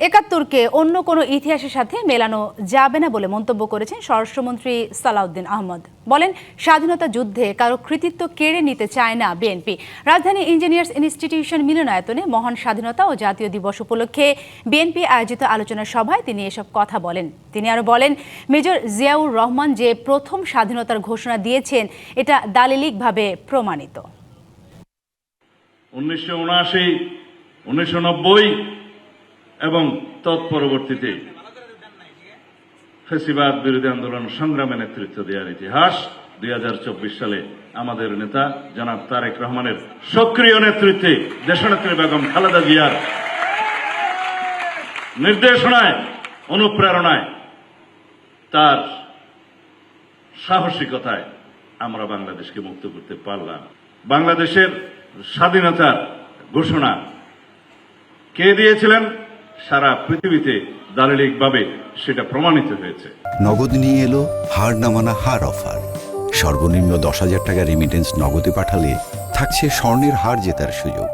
একাত্তরকে অন্য কোনো ইতিহাসের সাথে মেলানো যাবে না বলে মন্তব্য করেছেন স্বরাষ্ট্রমন্ত্রী সালাউদ্দিন আহমদ। বলেন, স্বাধীনতা যুদ্ধে কারো কৃতিত্ব কেড়ে নিতে চায় না বিএনপি। রাজধানী ইঞ্জিনিয়ার্স ইনস্টিটিউশন মিলনায়তনে মহান স্বাধীনতা ও জাতীয় দিবস উপলক্ষে বিএনপি আয়োজিত আলোচনা সভায় তিনি এসব কথা বলেন। তিনি আরো বলেন, মেজর জিয়াউর রহমান যে প্রথম স্বাধীনতার ঘোষণা দিয়েছেন এটা দালিলিকভাবে প্রমাণিত। 1979, 1990 এবং তৎপরবর্তীতে ফ্যাসিবাদ বিরোধী আন্দোলন সংগ্রামে নেতৃত্ব দেওয়ার ইতিহাস 2024 সালে আমাদের নেতা জনাব তারেক রহমানের সক্রিয় নেতৃত্বে দেশনেত্রী বেগম খালেদা জিয়ার নির্দেশনায়, অনুপ্রেরণায়, তার সাহসিকতায় আমরা বাংলাদেশকে মুক্ত করতে পারলাম। বাংলাদেশের স্বাধীনতার ঘোষণা কে দিয়েছিলেন সারা পৃথিবীতে দালিলিকভাবে সেটা প্রমাণিত হয়েছে। নগদ নিয়ে এলো হার না মানা হার অফার। সর্বনিম্ন 10,000 টাকা রেমিটেন্স নগদে পাঠালে থাকছে স্বর্ণের হার জেতার সুযোগ।